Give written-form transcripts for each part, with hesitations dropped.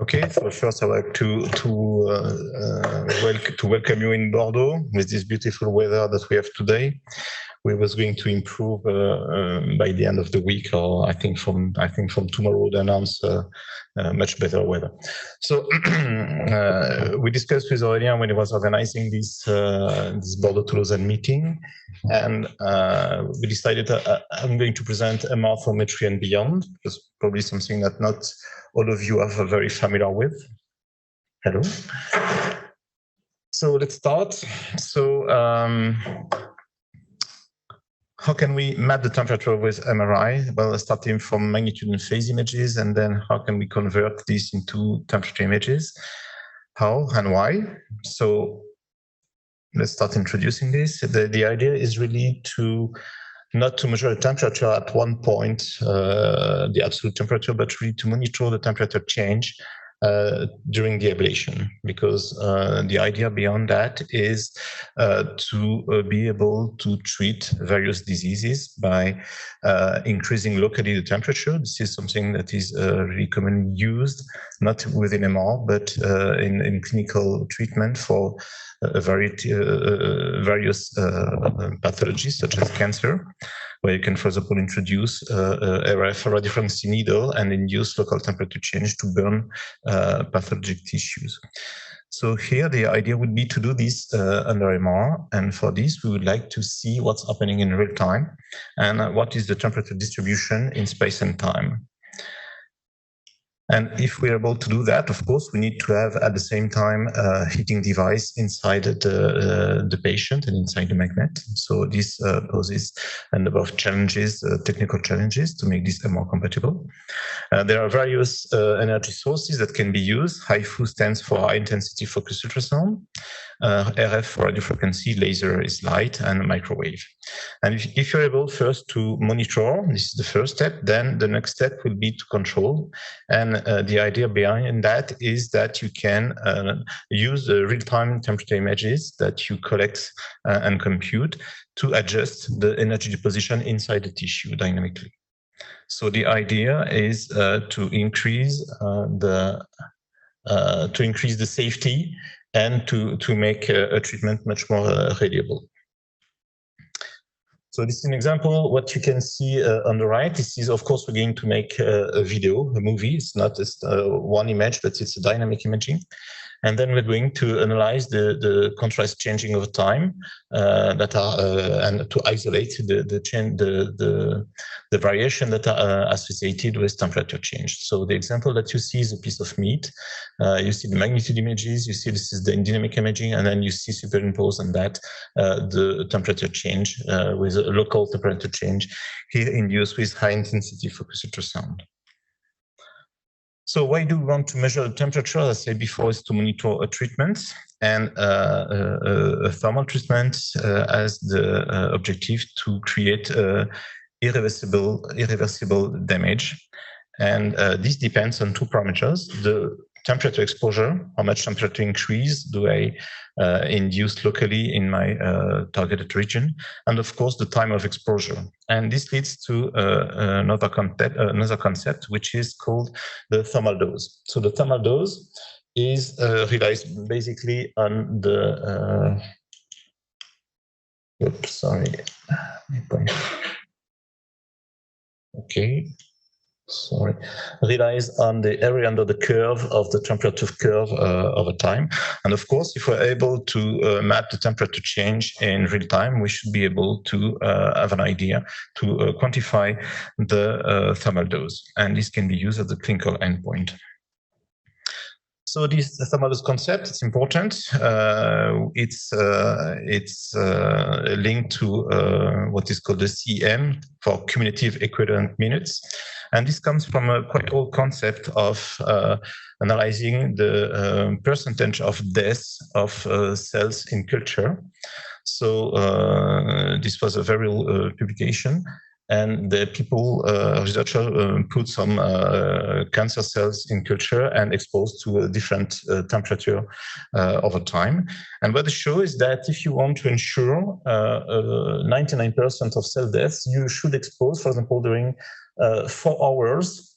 Okay, so first I'd like to welcome you in Bordeaux with this beautiful weather that we have today. We was going to improve by the end of the week, or I think from tomorrow they announce much better weather. So we discussed with Aurélien when he was organizing this Bordeaux Toulouse meeting, and we decided I'm going to present MR thermometry and beyond. That's probably something that not all of you are very familiar with. Hello. So let's start. So how can we map the temperature with MRI? Well, starting from magnitude and phase images, and then how can we convert this into temperature images? How and why? So let's start introducing this. The idea is really not to measure the temperature at one point, the absolute temperature, but really to monitor the temperature change during the ablation, because the idea beyond that is to be able to treat various diseases by increasing locally the temperature. This is something that is really commonly used, not within MR, but in clinical treatment for various pathologies such as cancer, where you can, for example, introduce a radiofrequency needle and induce local temperature change to burn pathologic tissues. So here the idea would be to do this under MR, and for this we would like to see what's happening in real time and what is the temperature distribution in space and time. And if we're able to do that, of course, we need to have at the same time a heating device inside the patient and inside the magnet. So this poses a number of challenges, technical challenges, to make this MR compatible. There are various energy sources that can be used. HIFU stands for high intensity focused ultrasound. RF for radio frequency, laser is light, and microwave. And if you're able first to monitor, this is the first step, then the next step will be to control. And the idea behind that is that you can use the real-time temperature images that you collect and compute to adjust the energy deposition inside the tissue dynamically. So the idea is to increase the safety and to make a treatment much more reliable. So this is an example. What you can see on the right, this is, of course, we're going to make a video, a movie. It's not just one image, but it's a dynamic imaging. And then we're going to analyze the contrast changing over time that are and to isolate the variation that are associated with temperature change. So the example that you see is a piece of meat. You see the magnitude images. You see this is the dynamic imaging, and then you see superimposed on that the temperature change with a local temperature change here induced with high intensity focused ultrasound. So why do we want to measure the temperature? As I said before, is to monitor a treatment, and a thermal treatment has the objective to create irreversible damage. And this depends on two parameters: the temperature exposure, how much temperature increase do I induce locally in my targeted region, and of course the time of exposure. And this leads to another concept, which is called the thermal dose. So the thermal dose is relies basically on the relies on the area under the curve of the temperature curve over time. And of course, if we're able to map the temperature change in real time, we should be able to have an idea to quantify the thermal dose. And this can be used as a clinical endpoint. So this thermal dose concept, it's important. It's linked to what is called the CEM, for cumulative equivalent minutes. And this comes from a quite old concept of analyzing the percentage of deaths of cells in culture. So this was a very old publication. And the researchers put some cancer cells in culture and exposed to a different temperature over time. And what they show is that if you want to ensure 99% of cell deaths, you should expose, for example, during 4 hours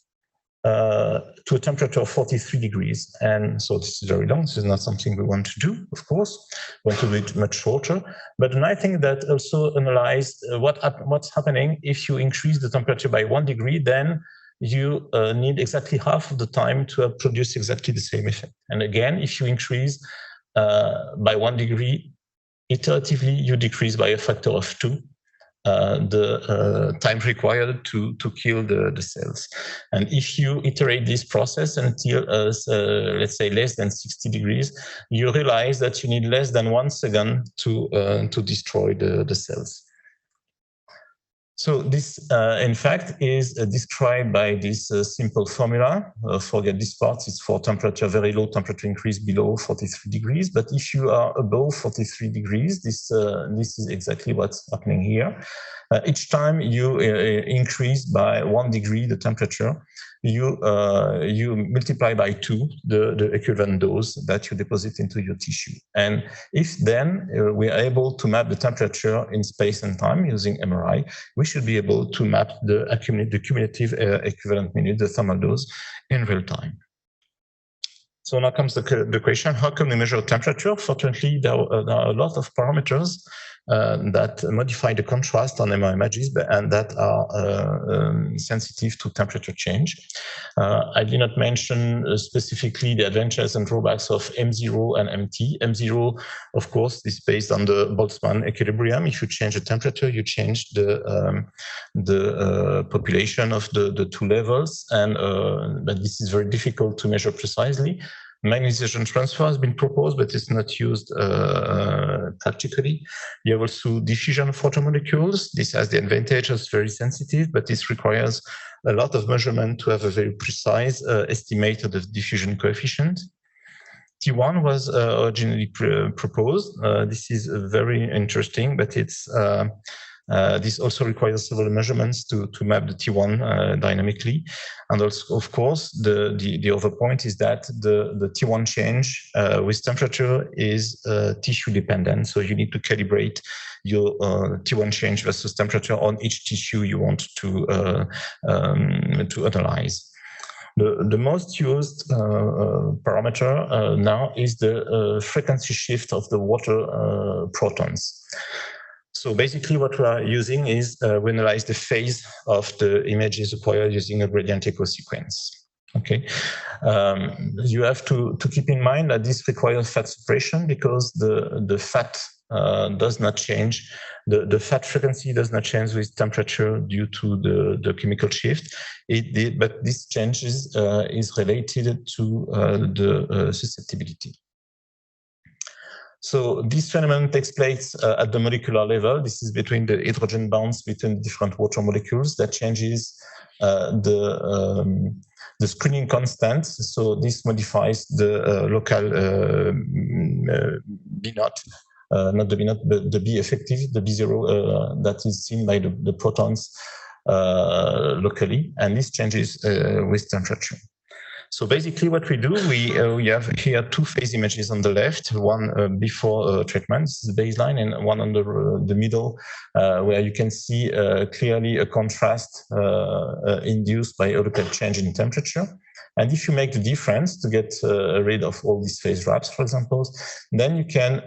to a temperature of 43 degrees. And so this is very long. This is not something we want to do, of course. We want to do it much shorter. But I think that also analyzed what's happening if you increase the temperature by 1 degree, then you need exactly half of the time to produce exactly the same effect. And again, if you increase by 1 degree, iteratively, you decrease by a factor of 2. The time required to kill the cells. And if you iterate this process until, let's say, less than 60 degrees, you realize that you need less than 1 second to destroy the cells. So this, in fact, is described by this simple formula. Forget this part, it's for temperature, very low temperature increase below 43 degrees. But if you are above 43 degrees, this is exactly what's happening here. Each time you increase by 1 degree the temperature, you multiply by 2 the equivalent dose that you deposit into your tissue. And if then we are able to map the temperature in space and time using MRI, we should be able to map the cumulative equivalent minute, the thermal dose, in real time. So now comes the question, how can we measure temperature? Fortunately, there are a lot of parameters that modify the contrast on MR images and that are sensitive to temperature change. I did not mention specifically the advantages and drawbacks of M0 and MT. M0, of course, is based on the Boltzmann equilibrium. If you change the temperature, you change the population of the two levels, and but this is very difficult to measure precisely. Magnetization transfer has been proposed, but it's not used practically. You have also diffusion of photomolecules. This has the advantage of very sensitive, but this requires a lot of measurement to have a very precise estimate of the diffusion coefficient. T1 was originally proposed. This is very interesting, but it's this also requires several measurements to map the T1 dynamically. And also, of course, the other point is that the T1 change with temperature is tissue dependent. So you need to calibrate your T1 change versus temperature on each tissue you want to analyze. The most used parameter now is the frequency shift of the water protons. So basically what we are using is we analyze the phase of the images acquired using a gradient echo sequence. Okay, you have to keep in mind that this requires fat suppression because the fat does not change. The fat frequency does not change with temperature due to the chemical shift. But this change is related to the susceptibility. So this phenomenon takes place at the molecular level. This is between the hydrogen bonds between different water molecules that changes the screening constant. So this modifies the local B naught, not the B naught, but the B effective, the B0 that is seen by the protons locally, and this changes with temperature. So basically what we do, we have here two phase images on the left, one before treatment, this is the baseline, and one on the middle, where you can see clearly a contrast induced by a local change in temperature. And if you make the difference to get rid of all these phase wraps, for example, then you can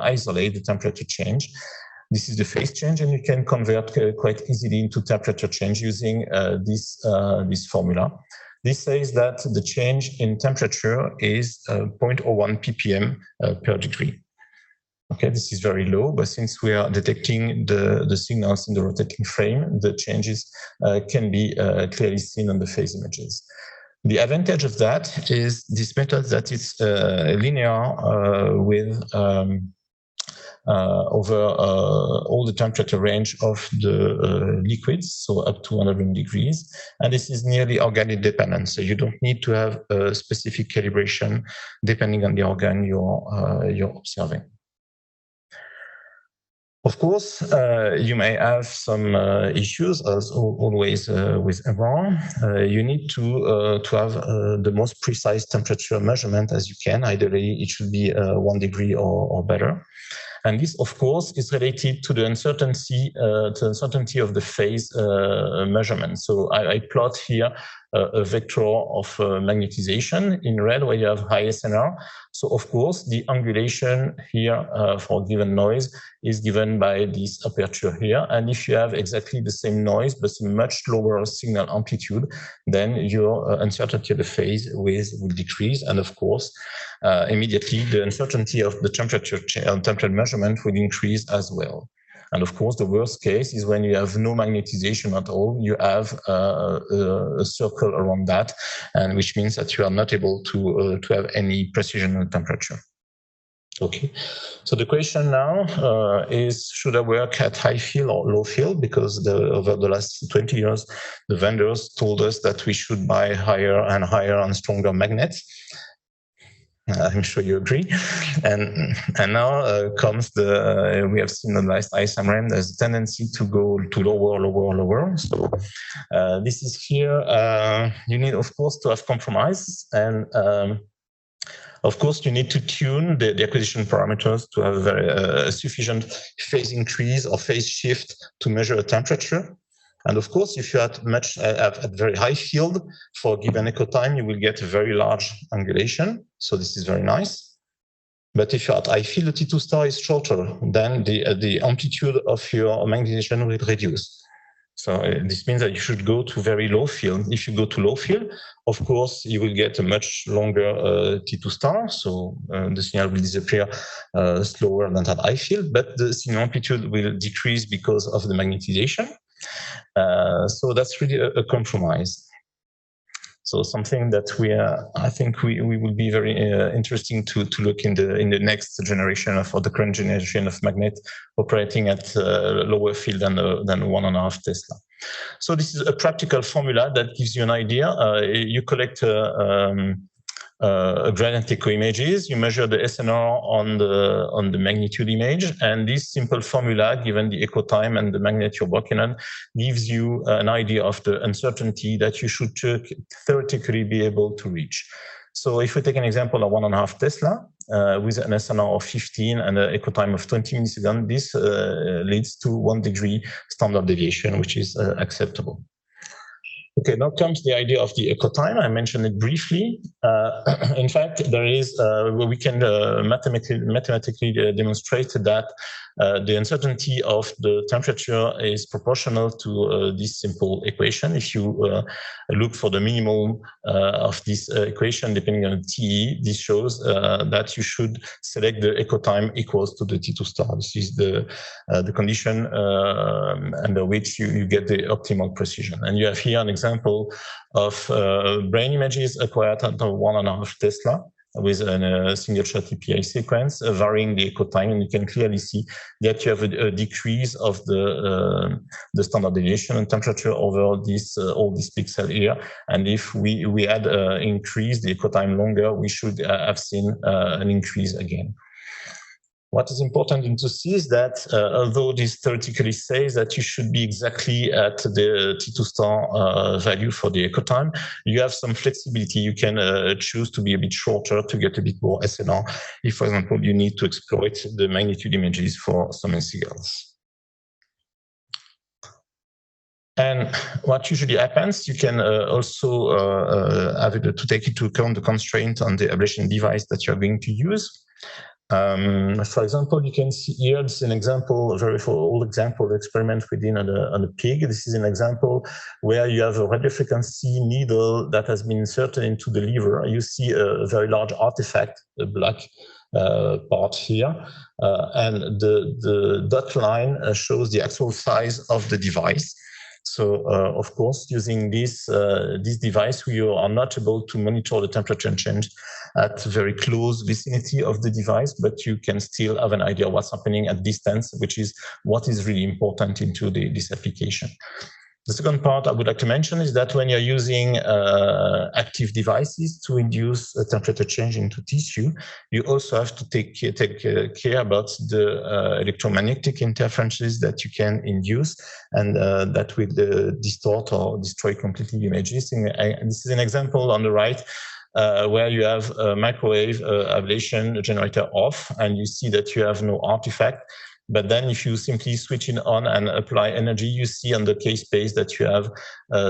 isolate the temperature change. This is the phase change, and you can convert quite easily into temperature change using this formula. This says that the change in temperature is 0.01 ppm per degree. Okay, this is very low, but since we are detecting the signals in the rotating frame, the changes can be clearly seen on the phase images. The advantage of that is this method that it's linear with over all the temperature range of the liquids, so up to 100 degrees, and this is nearly organ dependent. So you don't need to have a specific calibration depending on the organ you're observing. Of course, you may have some issues, as always with MR. You need to have the most precise temperature measurement as you can. Ideally, it should be 1 degree or better. And this, of course, is related to the uncertainty of the phase measurement. So I plot here a vector of magnetization in red where you have high SNR. So of course, the angulation here for given noise is given by this aperture here. And if you have exactly the same noise, but a much lower signal amplitude, then your uncertainty of the phase will decrease. And of course, immediately the uncertainty of the temperature measurement will increase as well. And of course, the worst case is when you have no magnetization at all, you have a circle around that, and which means that you are not able to have any precision on temperature. Okay, so the question now is, should I work at high field or low field? Because over the last 20 years, the vendors told us that we should buy higher and stronger magnets. I'm sure you agree. And now comes we have seen the last ISMRAM, there's a tendency to go to lower. So this is here, you need, of course, to have compromise. And of course, you need to tune the acquisition parameters to have a very sufficient phase increase or phase shift to measure a temperature. And of course, if you have at very high field for a given echo time, you will get a very large angulation. So this is very nice. But if you're at high field, the T2 star is shorter, then the amplitude of your magnetization will reduce. So this means that you should go to very low field. If you go to low field, of course, you will get a much longer T2 star. So the signal will disappear slower than at high field, but the signal amplitude will decrease because of the magnetization. So that's really a compromise. So something that I think we will be very interesting to look in the next generation or the current generation of magnet operating at lower field than 1.5 Tesla. So this is a practical formula that gives you an idea. You collect gradient echo images, you measure the SNR on the magnitude image, and this simple formula, given the echo time and the magnet you're working on, gives you an idea of the uncertainty that you should theoretically be able to reach. So if we take an example of 1.5 Tesla with an SNR of 15 and an echo time of 20 milliseconds, this leads to 1 degree standard deviation, which is acceptable. Okay, now comes the idea of the echo time. I mentioned it briefly. In fact, there is we can mathematically demonstrate that the uncertainty of the temperature is proportional to this simple equation. If you look for the minimum of this equation, depending on TE, this shows that you should select the echo time equals to the T2 star. This is the condition under which you get the optimal precision. And you have here an example of brain images acquired at 1.5 Tesla with a single shot EPI sequence varying the echo time, and you can clearly see that you have a decrease of the standard deviation and temperature over this all this pixel here. And if we had increased the echo time longer, we should have seen an increase again. What is important to see is that although this theoretically says that you should be exactly at the T2 star value for the echo time, you have some flexibility. You can choose to be a bit shorter to get a bit more SNR if, for example, you need to exploit the magnitude images for something else. And what usually happens, you can also have it to take into account the constraint on the ablation device that you're going to use. For example, you can see here, this is an example, a very old example experiment we did on a pig. This is an example where you have a radio frequency needle that has been inserted into the liver. You see a very large artifact, a black part here, and the dot line shows the actual size of the device. So, of course, using this device, we are not able to monitor the temperature change at very close vicinity of the device, but you can still have an idea of what's happening at distance, which is what is really important into this application. The second part I would like to mention is that when you're using active devices to induce a temperature change into tissue, you also have to take care about the electromagnetic interferences that you can induce, and that will distort or destroy completely images. This is an example on the right where you have a microwave ablation generator off, and you see that you have no artifact. But then if you simply switch it on and apply energy, you see on the K-space that you have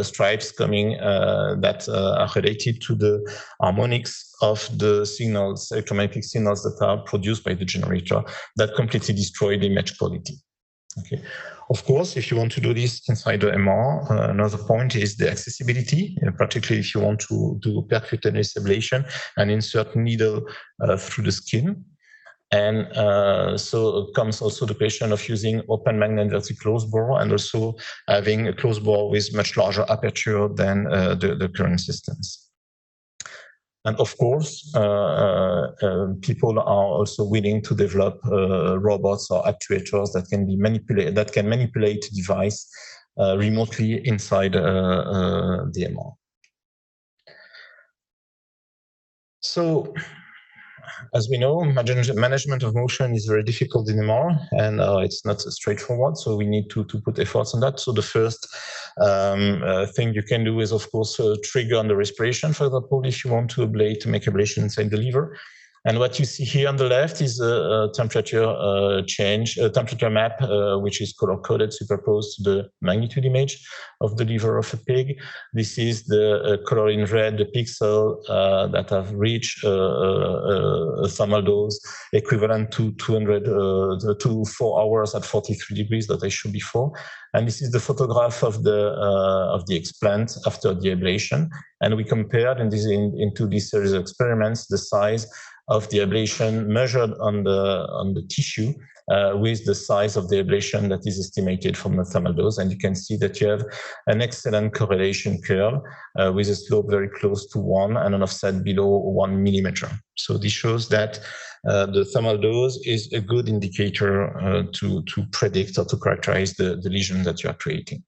stripes coming that are related to the harmonics of the signals, electromagnetic signals that are produced by the generator that completely destroy the image quality. Okay. Of course, if you want to do this inside the MR, another point is the accessibility, particularly if you want to do percutaneous ablation and insert needle through the skin. And so comes also the question of using open magnet versus closed bore, and also having a closed bore with much larger aperture than the current systems. And of course, people are also willing to develop robots or actuators that can be manipulate device remotely inside the MR. So, as we know, management of motion is very difficult in MR, and it's not straightforward. So we need to put efforts on that. So the first thing you can do is, of course, trigger on the respiration, for example, if you want to make ablation inside the liver. And what you see here on the left is a temperature temperature map, which is color-coded, superposed to the magnitude image of the liver of a pig. This is the color in red, the pixel that have reached a thermal dose equivalent to 4 hours at 43 degrees that I showed before. And this is the photograph of the explant after the ablation. And we compared into this series of experiments the size of the ablation measured on the tissue with the size of the ablation that is estimated from the thermal dose. And you can see that you have an excellent correlation curve with a slope very close to 1 and an offset below 1 millimeter. So this shows that the thermal dose is a good indicator to predict or to characterize the lesion that you are creating.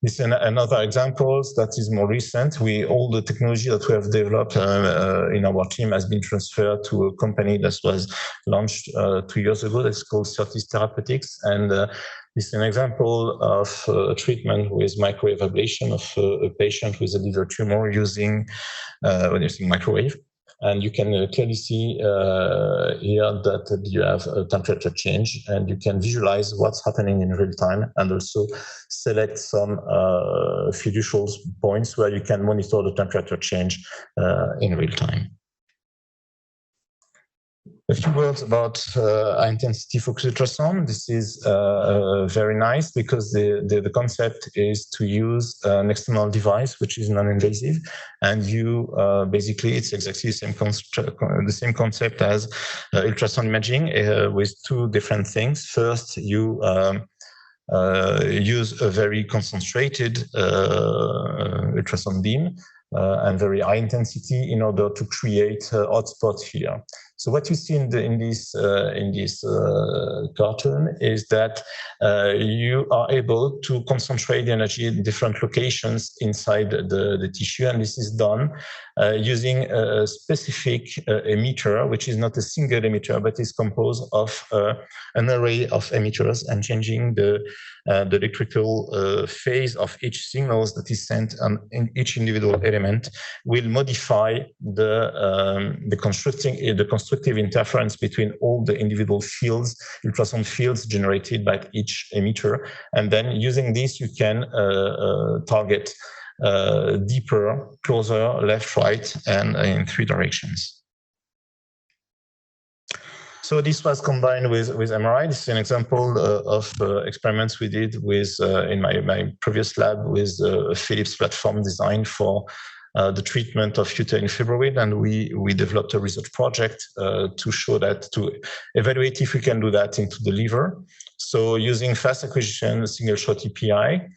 This is another example that is more recent. All the technology that we have developed in our team has been transferred to a company that was launched 2 years ago. That's called Certis Therapeutics. And this is an example of a treatment with microwave ablation of a patient with a liver tumor using microwave. And you can clearly see here that you have a temperature change, and you can visualize what's happening in real time, and also select some fiducial points where you can monitor the temperature change in real time. A few words about high-intensity focused ultrasound. This is very nice because the concept is to use an external device which is non-invasive, and you basically it's exactly the same concept as ultrasound imaging with two different things. First, you use a very concentrated ultrasound beam and very high intensity in order to create hotspots here. So what you see in this cartoon is that you are able to concentrate the energy in different locations inside the tissue, and this is done using a specific emitter, which is not a single emitter, but is composed of an array of emitters, and changing the electrical phase of each signals that is sent in each individual element will modify the constructive interference between all the individual fields, ultrasound fields generated by each emitter. And then using this, you can target deeper, closer, left, right, and in 3 directions. So this was combined with MRI. This is an example of experiments we did with in my previous lab with a Philips platform designed for the treatment of uterine fibroid, and we developed a research project to show that, to evaluate if we can do that into the liver. So using fast acquisition, single shot EPI,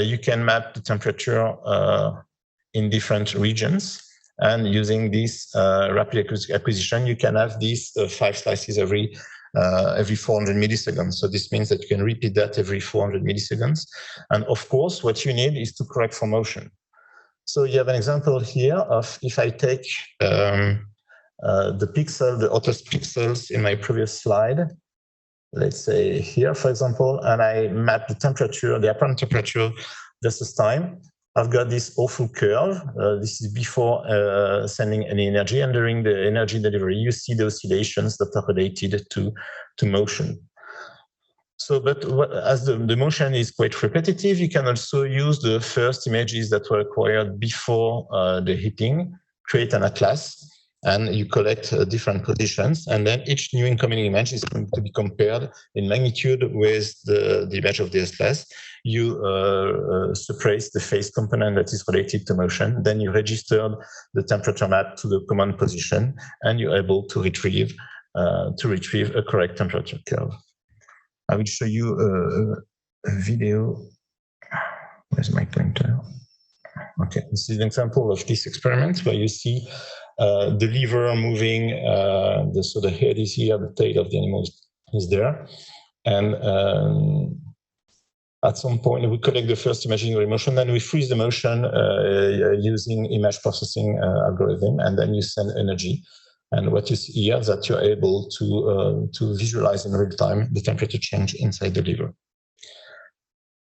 you can map the temperature in different regions. And using this rapid acquisition, you can have these 5 slices every 400 milliseconds. So this means that you can repeat that every 400 milliseconds. And of course, what you need is to correct for motion. So you have an example here of if I take the hottest pixels in my previous slide, let's say here, for example, and I map the temperature, the apparent temperature versus time. I've got this awful curve. This is before sending any energy, and during the energy delivery, you see the oscillations that are related to motion. So, but as the motion is quite repetitive, you can also use the first images that were acquired before the heating, create an atlas, and you collect different positions, and then each new incoming image is going to be compared in magnitude with the image of the atlas. You suppress the phase component that is related to motion, then you register the temperature map to the command position, and you're able to retrieve a correct temperature curve. I will show you a video. Where's my pointer? Okay, this is an example of this experiment where you see the lever moving. So the head is here, the tail of the animal is there, and at some point we collect the first imaginary motion, then we freeze the motion using image processing algorithm, and then you send energy. And what you see here is that you're able to visualize in real time the temperature change inside the lever.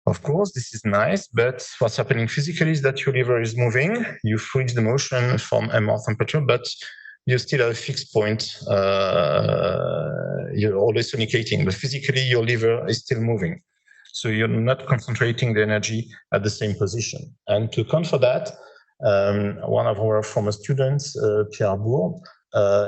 Of course, this is nice, but what's happening physically is that your lever is moving. You freeze the motion from MR temperature, but you still have a fixed point. You're always communicating, but physically your lever is still moving. So you're not concentrating the energy at the same position. And to account for that, one of our former students, Pierre Bourg,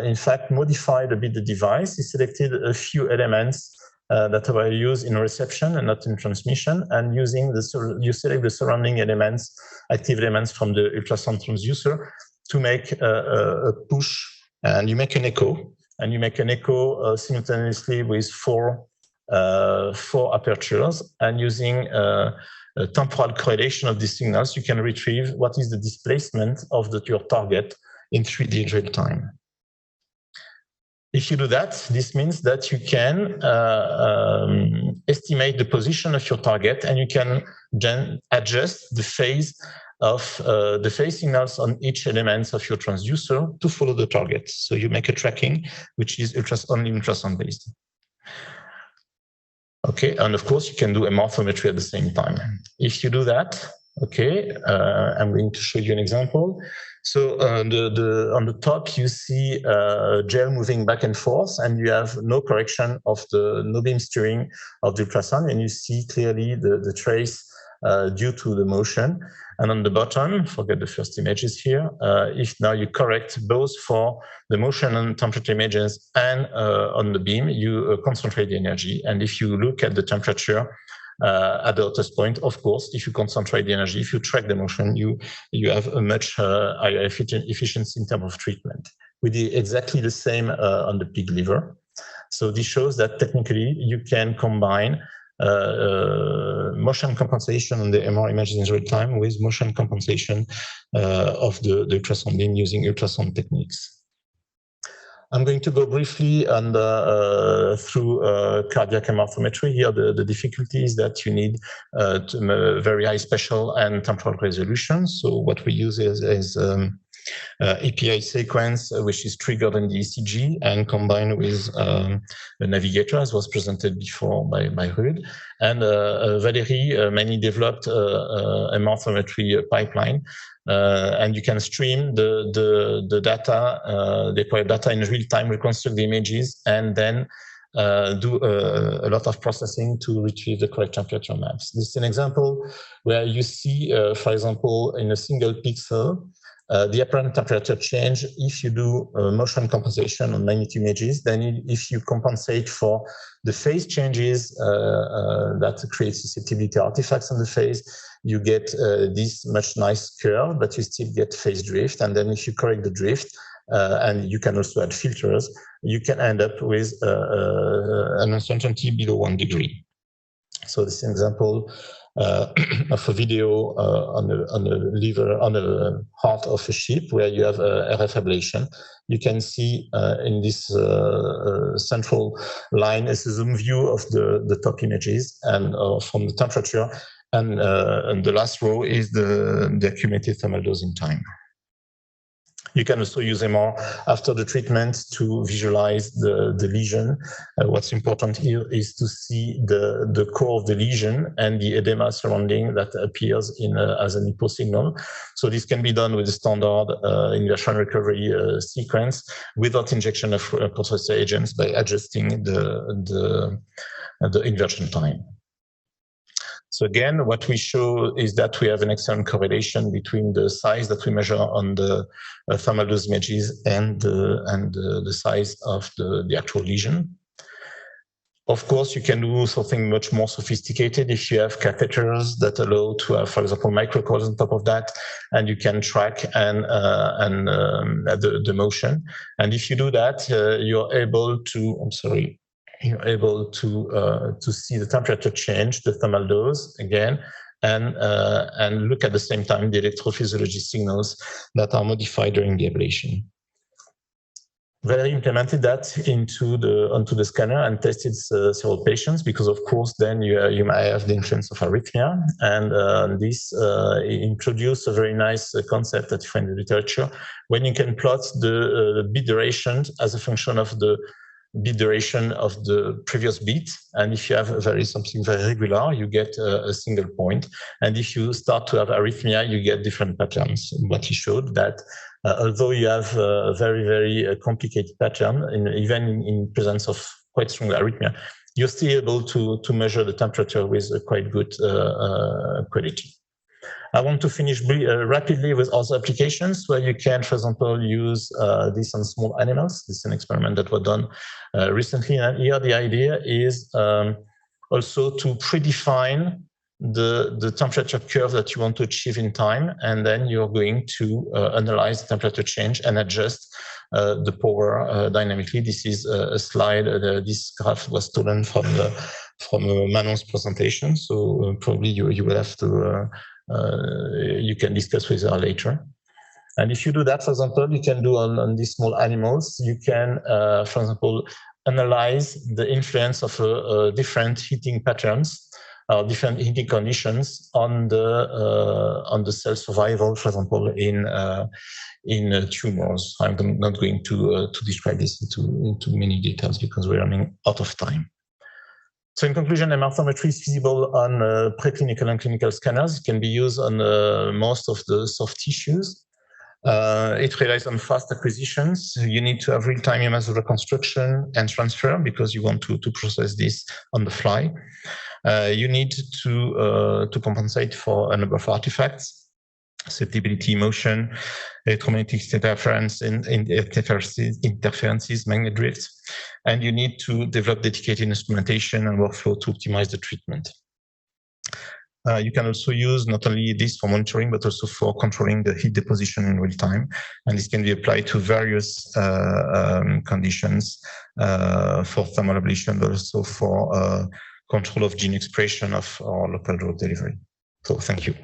in fact, modified a bit the device. He selected a few elements that were used in reception and not in transmission, and using you select the surrounding elements, active elements from the ultrasound transducer to make a push, and you make an echo, and you make an echo simultaneously with four apertures, and using a temporal correlation of these signals, you can retrieve what is the displacement of your target in 3D real time. If you do that, this means that you can estimate the position of your target, and you can then adjust the phase of the phase signals on each element of your transducer to follow the target. So you make a tracking, which is only ultrasound based. Okay, and of course you can do a morphometry at the same time. If you do that, okay, I'm going to show you an example. So on the top, you see gel moving back and forth, and you have no correction of no beam steering of the ultrasound, and you see clearly the trace due to the motion. And on the bottom, forget the first images here, if now you correct both for the motion and temperature images and on the beam, you concentrate the energy. And if you look at the temperature, at the hottest point, of course, if you concentrate the energy, if you track the motion, you have a much higher efficiency in terms of treatment. We did exactly the same on the pig liver. So this shows that technically you can combine motion compensation on the MR images in real time with motion compensation of the ultrasound beam using ultrasound techniques. I'm going to go briefly on through cardiac morphometry. Here, the difficulty is that you need very high spatial and temporal resolution. So what we use is API sequence, which is triggered in the ECG and combined with a navigator, as was presented before by Ruud. And Valérie mainly developed a morphometry pipeline. And you can stream the data, the acquired data in real time, reconstruct the images, and then do a lot of processing to retrieve the correct temperature maps. This is an example where you see, for example, in a single pixel, the apparent temperature change if you do motion compensation on magnitude images. Then if you compensate for the phase changes that create susceptibility artifacts on the phase, you get this much nice curve, but you still get phase drift. And then if you correct the drift, and you can also add filters, you can end up with an uncertainty below 1 degree. So this is an example of a video on the heart of a sheep where you have RF ablation. You can see in this central line is a zoom view of the top images and from the temperature, and the last row is the accumulated thermal dosing time. You can also use MR after the treatment to visualize the lesion. What's important here is to see the core of the lesion and the edema surrounding that appears as an hypo signal. So this can be done with the standard inversion recovery sequence without injection of corticosteroid agents by adjusting the inversion time. So again, what we show is that we have an excellent correlation between the size that we measure on the thermal dose images and the size of the actual lesion. Of course, you can do something much more sophisticated if you have catheters that allow to have, for example, microcoils on top of that, and you can track the motion. And if you do that, you're able to, you're able to see the temperature change, the thermal dose again, and look at the same time the electrophysiology signals that are modified during the ablation. They implemented that onto the scanner and tested several patients because, of course, then you might have the influence of arrhythmia, and this introduced a very nice concept that you find in the literature when you can plot the beat duration as a function of the beat duration of the previous beat, and if you have something very regular, you get a single point, and if you start to have arrhythmia, you get different patterns. What he showed that although you have a very complicated pattern, even in presence of quite strong arrhythmia, you're still able to measure the temperature with a quite good quality. I want to finish rapidly with other applications where you can, for example, use this on small animals. This is an experiment that was done recently. And here the idea is also to predefine the temperature curve that you want to achieve in time. And then you're going to analyze the temperature change and adjust the power dynamically. This is a slide. This graph was stolen from Manon's presentation. So probably you will have to you can discuss with her later. And if you do that, for example, you can do on these small animals, you can, for example, analyze the influence of different heating patterns, different heating conditions on the cell survival, for example, in tumors. I'm not going to describe this into many details because we're running out of time. So in conclusion, MR thermometry is feasible on preclinical and clinical scanners. It can be used on most of the soft tissues. It relies on fast acquisitions. You need to have real-time image reconstruction and transfer because you want to process this on the fly. You need to compensate for a number of artifacts: susceptibility, motion, electromagnetic interferences, magnet drift, and you need to develop dedicated instrumentation and workflow to optimize the treatment. You can also use not only this for monitoring, but also for controlling the heat deposition in real time. And this can be applied to various conditions for thermal ablation, but also for control of gene expression of our local drug delivery. So thank you.